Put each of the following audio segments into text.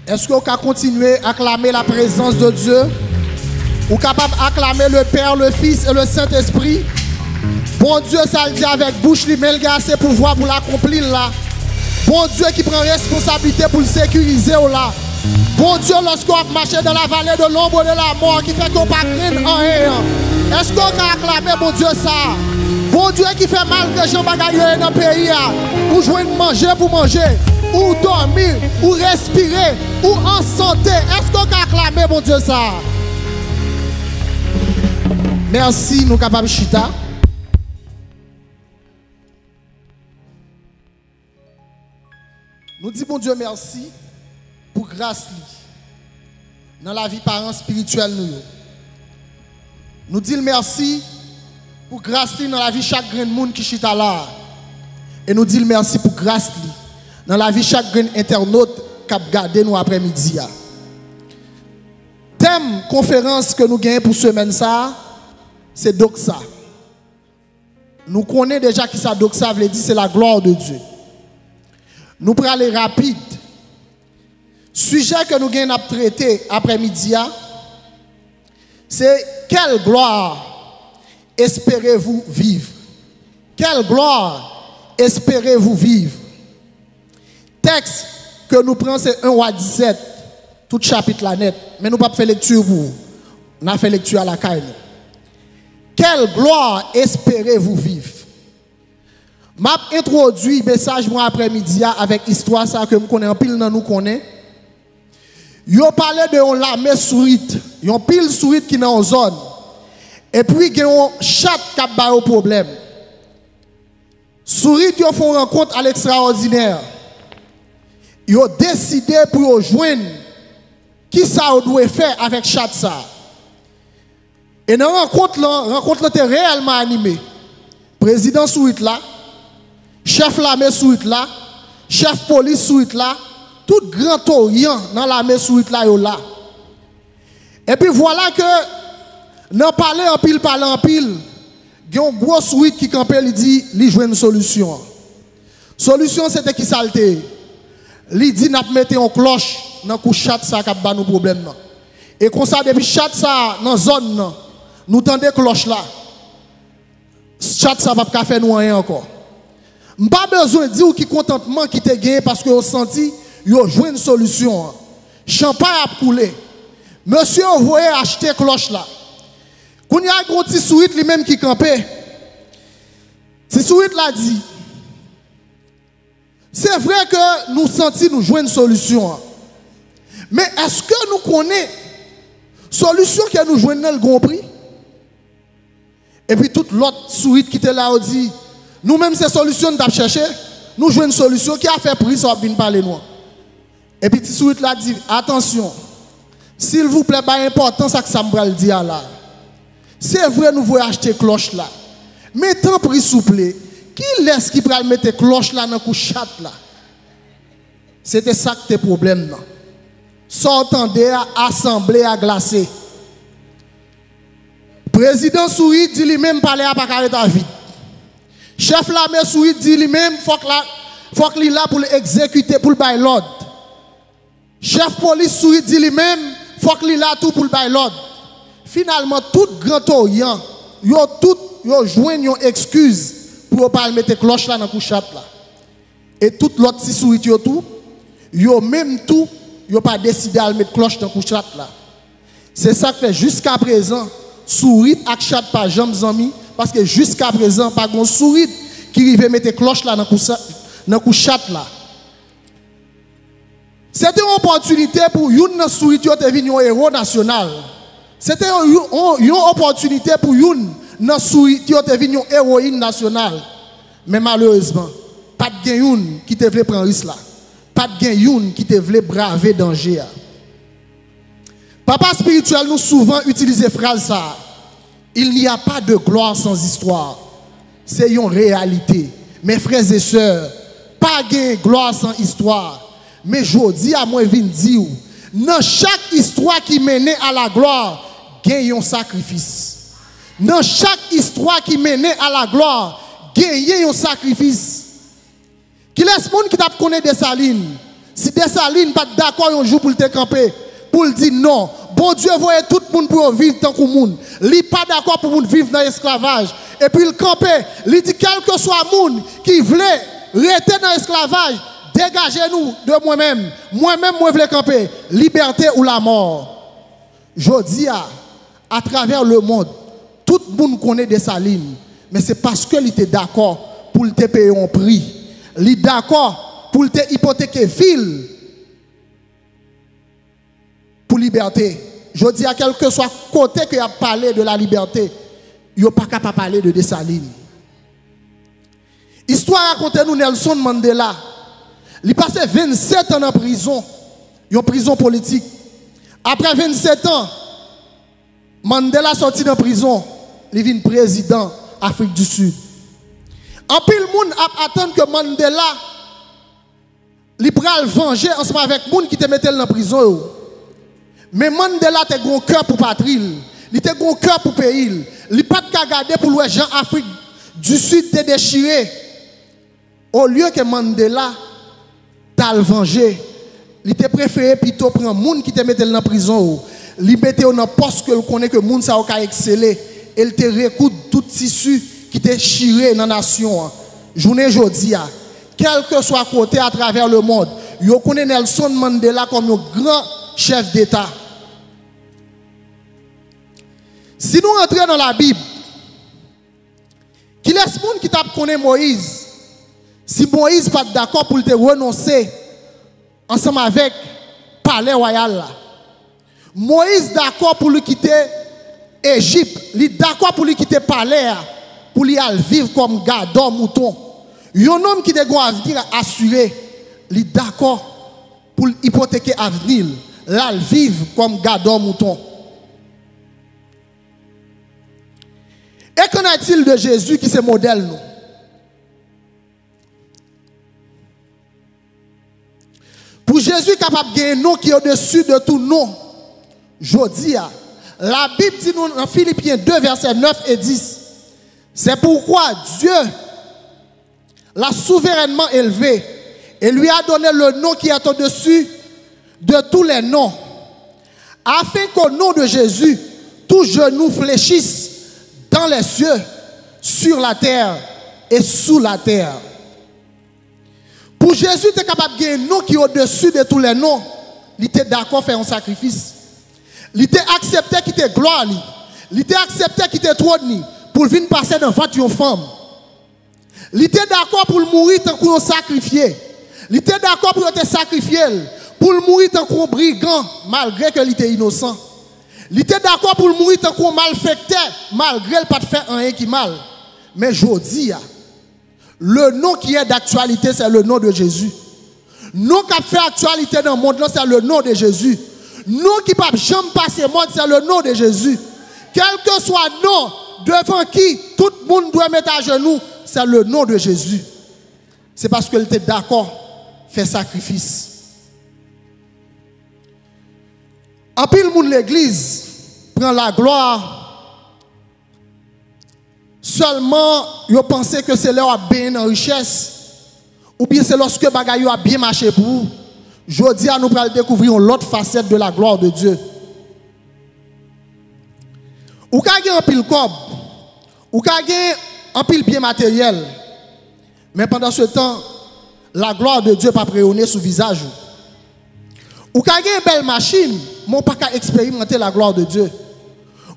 Est-ce que vous pouvez continuer à acclamer la présence de Dieu? Vous êtes capable d'acclamer le Père, le Fils et le Saint-Esprit? Bon Dieu, ça le dit avec bouche, il met le assez pouvoir pour l'accomplir là. Bon Dieu qui prend responsabilité pour le sécuriser là. Bon Dieu, lorsqu'on marche dans la vallée de l'ombre de la mort, qui fait qu'on ne pas craindre en rien. Est-ce qu'on peut acclamer bon Dieu ça? Bon Dieu qui fait mal que gens bagaille dans le pays, ou jouer manger pour manger, ou dormir, ou respirer, ou en santé. Est-ce qu'on peut acclamer bon Dieu ça? Merci, nous capables chita. Nous disons bon Dieu merci pour grâce dans la vie parents spirituelle nous. Nous disons merci pour grâce dans la vie chaque grain de monde qui chita là. Et nous disons merci pour grâce dans la vie chaque grain internaute qui a gardé nous après-midi. Thème conférence que nous gagnons pour semaine ça, c'est Doxa. Nous connaissons déjà qui ça Doxa veut dire, c'est la gloire de Dieu. Nous prenons aller rapide. Sujet que nous avons traité après-midi, c'est quelle gloire espérez-vous vivre? Quelle gloire espérez-vous vivre? Texte que nous prenons, c'est 1 Roi 17, tout chapitre la net. Mais nous ne pouvons pas faire lecture pour vous. On a fait lecture à la caille. Quelle gloire espérez-vous vivre? M'a introduit le message moi après-midi avec histoire ça que nous connaissons pile dans nous connaît. Yo parlé de on lame sourite, yon pile sourite qui dans zone. Et puis il y a un chat qui a ba au problème. Sourite yo font rencontre à l'extraordinaire. Yo décidé pour joindre qui ça doit faire avec chat ça. Et dans rencontre là était réellement animé. Président sourite là, chef l'armée sourite là, chef police sourite là, tout grand orient dans l'armée sourite là yo là. Et puis voilà que dans parler en pile, il y a un gros suite qui campait, il dit, il joue une solution. Solution c'était qui salte. Il dit n'a mettre une cloche dans le chat ça qui a nos problèmes. Et comme ça depuis chat ça dans zone nous tendez cloche là. Chat ça va pas faire nous rien encore. Pas besoin de dire qui contentement qui te gagné parce que vous senti yo joué une solution. Champagne a coulé. Monsieur vous voyez acheter cloche là. Quand il y a un petit suite lui même qui campait. Si suite là dit c'est vrai que nous senti nous jouer une solution. Mais est-ce que nous connaissons solution que nous jouons dans le grand prix? Et puis toute l'autre suite qui était là on dit nous-mêmes, ces solutions nous avons cherché. Nous jouons une solution qui a fait prix, ça va venir parler nous. Et puis, petit suite là dit attention, s'il vous plaît, pas important ça que ça me dit là. C'est vrai, nous voulons acheter cloche là. Mais tant prix souple, qui laisse qui peut mettre cloche là dans le chat là? C'était ça que tes problèmes. S'entendez à assembler à glacer. Président Sourit dit lui-même parler à pas carré ta vie. Chef l'armée Sourit dit lui-même faut qu'il là pour l'exécuter pour le bail l'ordre. Chef police Sourit dit lui-même faut qu'il là tout pour le bail l'ordre. Finalement tout grand orient yo joignent une excuse pour pas mettre cloche là dans couchat là. Et tout l'autre si Sourit yo tout yo même tout yo pas décidé à mettre cloche dans couchat là. C'est ça que fait jusqu'à présent Sourit ak chat pas jamais amis. Parce que jusqu'à présent, pas de souris qui arrive mettre cloche là dans le chat là. C'était une opportunité pour une souris qui est venu un héros national. C'était une opportunité pour une souris qui est venu une héroïne nationale. Mais malheureusement, pas de une qui te voulait prendre risque là. Pas de une qui te voulait braver danger. Papa spirituel nous souvent utilise phrase ça. Il n'y a pas de gloire sans histoire. C'est une réalité. Mes frères et sœurs, pas de gloire sans histoire. Mais je dis à moi, je dire, dans chaque histoire qui mène à la gloire, il y a un sacrifice. Dans chaque histoire qui mène à la gloire, il y a un sacrifice. Qui laisse monde qui t'a connaît des salines. Si Dessalines pas d'accord un jour pour te camper, pour le dire non, bon Dieu voyait tout le monde pour vivre tant que monde. Il pas d'accord pour vivre dans l'esclavage. Et puis il camper, il dit quel que soit le monde qui voulait rester dans l'esclavage, dégagez-nous de moi-même. Moi-même, moi je veux camper. Liberté ou la mort. Je dis à travers le monde, tout le monde connaît Dessalines. Mais c'est parce qu'il était d'accord pour te payer un prix. Il est d'accord pour te hypothéquer ville pour liberté. Je dis à quel que soit côté qu'il a parlé de la liberté, il n'y a pas capable de parler de Dessalines. Histoire raconte nous Nelson Mandela. Il passé 27 ans en prison, en prison politique. Après 27 ans, Mandela sorti de prison, il devient président Afrique du Sud. En pile monde attend que Mandela il pral venger ensemble avec les gens qui te mettent dans la prison. Mais Mandela a un cœur pour patrie. Il a un cœur pour pays. Il n'a pas de garder pour les gens Afrique du Sud te déchirer. Au lieu que Mandela t'a venger, il a préféré plutôt prendre les gens qui te mettent dans la prison. Il mettait dans le poste que connaît que les gens sont exceller. Et il te recoute tout tissu qui te chiré dans la nation. Journée aujourd'hui, quel que soit côté à travers le monde, vous connaissez Nelson Mandela comme un grand chef d'État. Si nous entrons dans la Bible, qui laisse monde qui t'a connaît Moïse, si Moïse n'est pas d'accord pour te renoncer ensemble avec le palais royal, Moïse d'accord pour lui quitter Égypte, il est d'accord pour lui quitter le palais, pour lui aller vivre comme gardeur mouton. Un homme qui a un avenir assuré, il est d'accord pour hypothéquer l'avenir, là vivre comme gardeur mouton. Et qu'en est-il de Jésus qui se modèle nous? Pour Jésus capable de gagner un nom qui est au-dessus de tout nom, je dis, la Bible dit nous dans Philippiens 2, versets 9 et 10, c'est pourquoi Dieu l'a souverainement élevé et lui a donné le nom qui est au-dessus de tous les noms, afin qu'au nom de Jésus, tout genou fléchisse dans les cieux, sur la terre et sous la terre. Pour Jésus, tu es capable de gagner un nom qui est au-dessus de tous les noms. Il était d'accord à faire un sacrifice. Il était accepté qu'il était gloire. Il était accepté qu'il était trône pour venir passer dans votre femme. Il était d'accord pour mourir tant qu'on sacrifié. Il était d'accord pour te sacrifier. Pour mourir tant qu'on brigand, malgré qu'il était innocent. Il était d'accord pour mourir tant qu'on malfecteur, malgré qu'il n'a pas fait rien qui mal. Mais je dis, le nom qui est d'actualité, c'est le nom de Jésus. Nom qui a fait actualité dans le monde, c'est le nom de Jésus. Nom qui ne peut jamais passer le monde, c'est le nom de Jésus. Quel que soit le nom devant qui tout le monde doit mettre à genoux, c'est le nom de Jésus. C'est parce qu'il était d'accord à faire sacrifice. En pile, le monde de l'église prend la gloire. Seulement, ils pensent que c'est leur bien en richesse. Ou bien c'est lorsque bagaille a bien marché pour vous. Je dis à nous pour découvrir l'autre facette de la gloire de Dieu. Ou ka gen un pile cob, ou ka gen un pile bien matériel. Mais pendant ce temps, la gloire de Dieu pas rayonner sur le visage. Ou ka gen une belle machine, mais pas qu'à expérimenter la gloire de Dieu.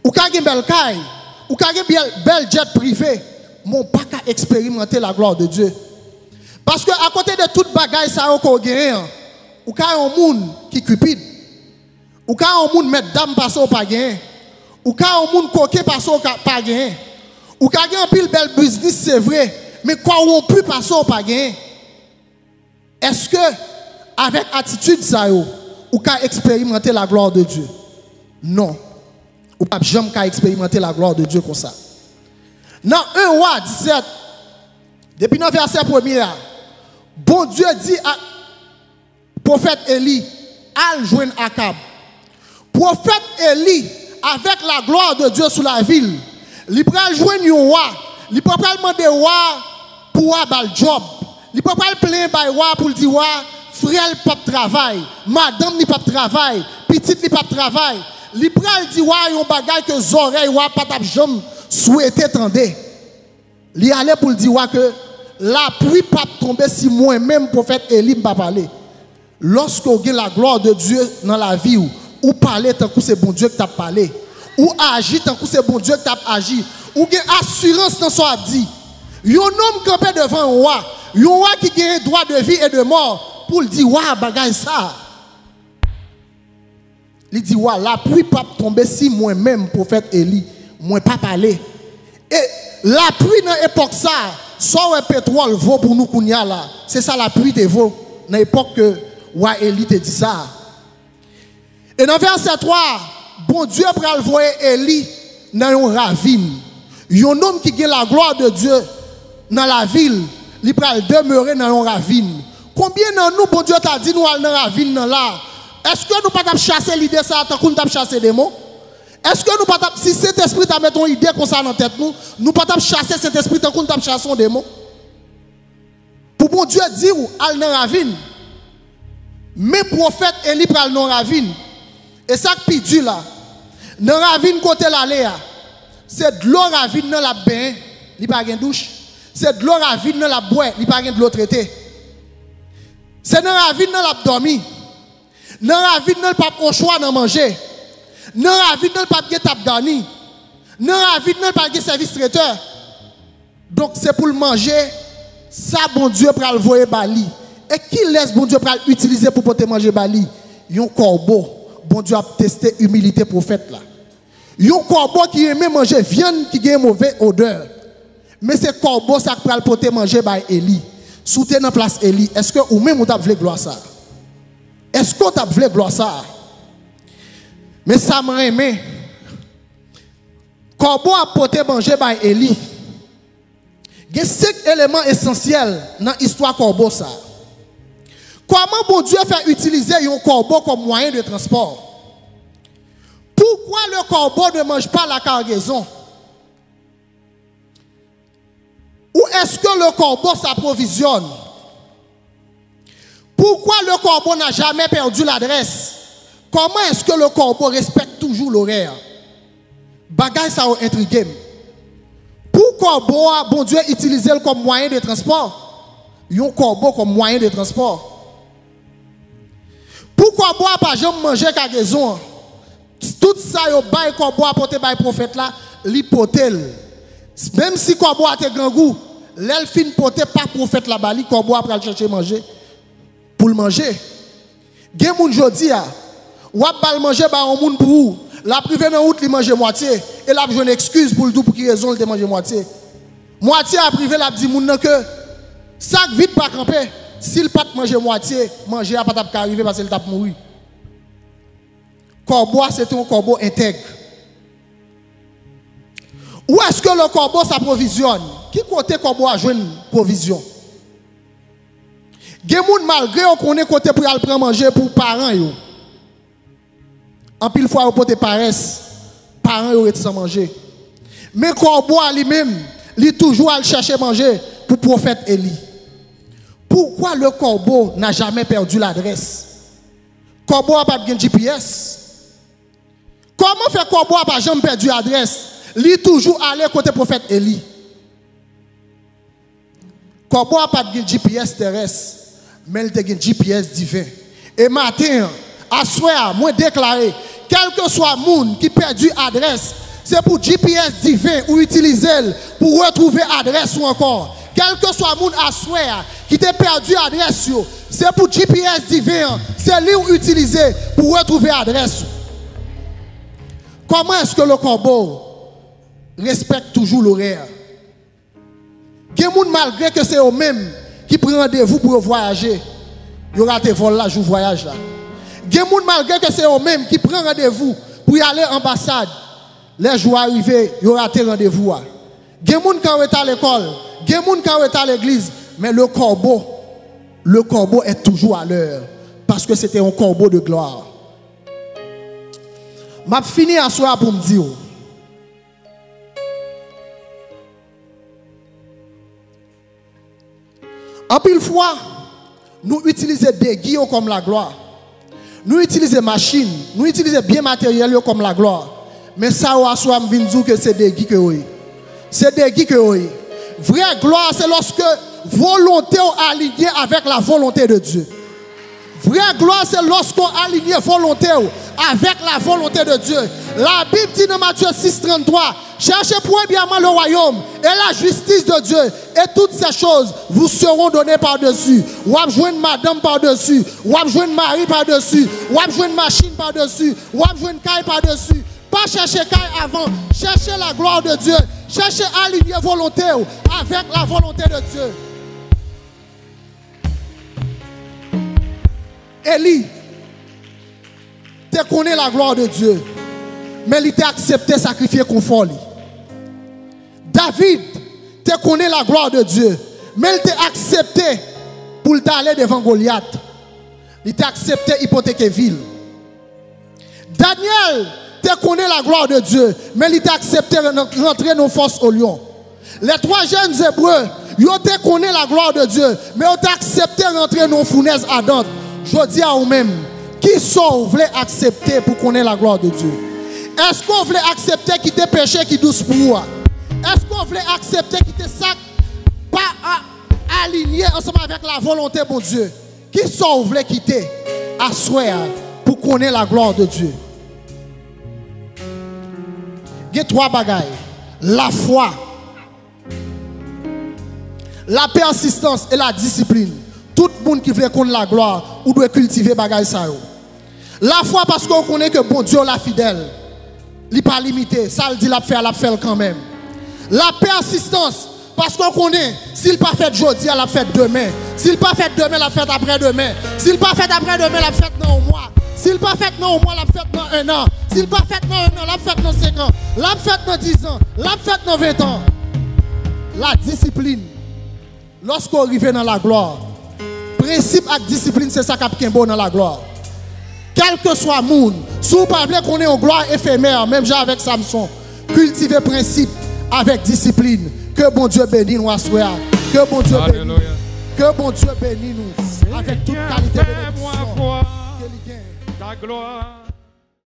Ou ka gen belle caille, ou ka gen belle jet privé, mais pas qu'à expérimenter la gloire de Dieu. Parce que à côté de toute bagaille ça qu'on gagne, ou ka un monde qui cupide, ou ka un monde mettre dame passer au pas gagne, ou ka un monde coquet passer au pas gagne, ou ka gen pile belle business c'est vrai, mais quoi on peut passer au pas gagne. Est-ce que avec attitude ça yo, ou ka expérimenter la gloire de Dieu? Non. Ou pas jamais ka expérimenter la gloire de Dieu comme ça. Dans 1 Roi 17, depuis le verset 1er, bon Dieu dit à prophète Élie, al joindre Akab. Prophète Élie, avec la gloire de Dieu sur la ville, il peut joindre un roi, il peut demander roi pour avoir le job, il peut pas plaindre par roi pour dire roi, frère pas travail, madame ni pas travail, petite ni pas travail. Li pral di wa yon bagay que oreilles wa pas tap jambe souhaité tande. Li allait pour dire wa que la pluie pas tomber si moi-même prophète Élie pas parler. Lorsque vous avez la gloire de Dieu dans la vie ou parler tant que c'est bon Dieu que tu as parlé, ou agir tant que c'est bon Dieu que tu as agi, ou avez assurance dans ce que dit. Un homme campé devant un roi, qui a un droit de vie et de mort pour dire wa bagay ça. Il dit wa la pluie pas tomber si moi-même prophète Élie, moi pas parler. Et la pluie dans l'époque ça, soit le pétrole vaut pour nous kounya là, c'est ça la pluie te vaut dans l'époque que wa Élie te dit ça. Et dans verset 3, bon Dieu pral voyer Élie dans une ravine. Un homme qui a la gloire de Dieu dans la ville, il pral demeurer dans une ravine. Combien de nous, bon Dieu t'a dit nous allons dans la ravine là? Est-ce que nous pas chasser l'idée ça tant qu'on t'a chasser des mots? Est-ce que nous pas si cet esprit t'a mis ton idée comme ça dans tête nous pas chasser cet esprit tant qu'on t'a chasser des mots? Pour bon Dieu dire allons dans la ravine. Mais prophète Élie pral dans la ravine. Et ça qui dit là, dans la ravine côté l'aller, c'est de l'eau ravine dans la bain, il n'y a pas de douche. C'est de l'eau ravine dans la boîte, il n'y a pas de l'eau traitée. C'est dans la ravine dans la dormi. Dans la ravine dans le pape au choix de manger. Dans la ravine dans le pape qui tape garni. Dans la ravine dans le pape qui service traiteur. Donc c'est pour le manger, ça bon Dieu pour le voyer bali. Et qui laisse bon Dieu pour l'utiliser pour porter manger bali? Un corbeau. Bon Dieu a testé humilité prophète là. Un corbeau qui aime manger viande qui a une mauvaise odeur. Mais c'est corbeau ça qui peut porter manger par Élie. Soutenez dans place Élie. Est-ce que ou même vous avez gloire ça? Est-ce que vous avez gloire ça? Mais ça m'a aimé. Corbeau a porté manger par Élie. Il y a 5 éléments essentiels dans l'histoire corbeau ça. Comment bon Dieu fait utiliser un corbeau comme moyen de transport? Pourquoi le corbeau ne mange pas la cargaison? Ou est-ce que le corbeau s'approvisionne? Pourquoi le corbeau n'a jamais perdu l'adresse? Comment est-ce que le corbeau respecte toujours l'horaire? Bagay ça a intrigué. Pourquoi bon Dieu utiliser le comme moyen de transport? Un corbeau comme moyen de transport. Pourquoi boire pas jamais manger cargaison? Tout ça yo bail corbeau apporté par prophète là, l'hypothèle. Même si corbeau a te grand goût, l'el fin porté par prophète là bas, corbeau après chercher manger pour le manger. Gen moun jodi a, ou a bal manger ba on moun pour la privé dans route li manger moitié et la besoin excuse pour le tout pour qui raison il manger moitié. Moitié a privé la dit moun nan que sac vite pas camper. S'il pas manger moitié, manger a pas tap arriver parce qu'il tap mourir. Corbeau c'est un corbeau intègre. Où est-ce que le corbeau s'approvisionne? Qui côté corbeau a joué une provision? Gen moun malgré on connaît côté pour aller prendre manger pour parents yo. En pile fois on porte paresse, parents yo sans manger. Mais corbeau lui-même, lui toujours aller chercher manger pour prophète Élie. Pourquoi le corbeau n'a jamais perdu l'adresse? Corbeau n'a pas de GPS. Comment fait corbeau n'a pas jamais perdu l'adresse? Il toujours allé côté prophète Élie. Corbeau n'a pas de GPS terrestre, mais il a un GPS divin. Et matin, à soir, moi déclaré, quel que soit le monde qui perdu l'adresse, c'est pour GPS divin ou utiliser pour retrouver l'adresse ou encore. Quel que soit le monde à soir qui t'a perdu l'adresse, c'est pour GPS divin, c'est lui utiliser pour retrouver l'adresse. Comment est-ce que le corbeau respecte toujours l'horaire? Il y a des gens malgré que c'est eux-mêmes qui prennent rendez-vous pour voyager, il y aura des vols là, je voyage là. Il y a des gens malgré que c'est eux-mêmes qui prennent rendez-vous pour y aller à l'ambassade, les jours arrivés, il y aura des rendez-vous. Il y a des gens qui sont à l'école, il y a des gens qui sont à l'église, mais le corbeau est toujours à l'heure parce que c'était un corbeau de gloire. Je finis à soir pour me dire. En pile fois, nous utilisons des guillemets comme la gloire. Nous utilisons machines, nous utilisons bien matériel comme la gloire. Mais ça, on va dire que c'est des guillemets. C'est des guillemets. Vraie gloire, c'est lorsque volonté est alignée avec la volonté de Dieu. Vraie gloire, c'est lorsqu'on aligne volonté avec la volonté de Dieu. La Bible dit dans Matthieu 6,33, cherchez premièrement le royaume et la justice de Dieu, et toutes ces choses vous seront données par-dessus. Ou à joindre madame par-dessus, ou à joindre mari par-dessus, ou à joindre machine par-dessus, ou à joindre caille par-dessus. Pas chercher caille avant, cherchez la gloire de Dieu, cherchez à aligner volonté avec la volonté de Dieu. Élie, tu connais la gloire de Dieu, mais il t'a accepté de sacrifier confort. David, tu connais la gloire de Dieu, mais il t'a accepté pour t'aller devant Goliath. Il t'a accepté d'hypothéquer ville. Daniel, tu connais la gloire de Dieu, mais il t'a accepté de rentrer nos forces au lion. Les 3 jeunes hébreux, ils te connaissent la gloire de Dieu, mais ils ont accepté de rentrer nos fournaises ardentes. Je dis à vous-même, qui sont voulez accepter pour connaître la gloire de Dieu? Est-ce qu'on voulait accepter qui te péché qui douce pour vous? Est-ce qu'on voulait accepter qui te sac pas aligné ensemble avec la volonté de Dieu? Qui sont voulez quitter à souhait pour connaître la gloire de Dieu? Il y a 3 bagailles. La foi, la persistance et la discipline. Tout le monde qui veut connaître la gloire, ou doit cultiver bagaille ça. La foi parce qu'on connaît que bon Dieu est fidèle. Il n'est pas limité. Ça le dit la fait quand même. La persistance parce qu'on connaît s'il pas fait aujourd'hui, il l'a fait demain. S'il pas fait demain, il l'a fait après-demain. S'il pas fait après-demain, il l'a fait dans un mois. S'il pas fait dans un mois, il l'a fait dans 1 an. S'il pas fait dans 1 an, il l'a fait dans 5 ans. Il l'a fait dans 10 ans. Il l'a fait dans 20 ans. La discipline. Lorsqu'on arrive dans la gloire, principe et discipline, c'est ça qui est bon dans la gloire. Quel que soit le monde, si vous parlez qu'on est en gloire éphémère, même genre avec Samson, cultivez principe avec discipline. Que bon Dieu bénisse nous à soir. Que bon Dieu bénisse. Que bon Dieu bénisse nous avec toute qualité de bénédiction. Ta gloire.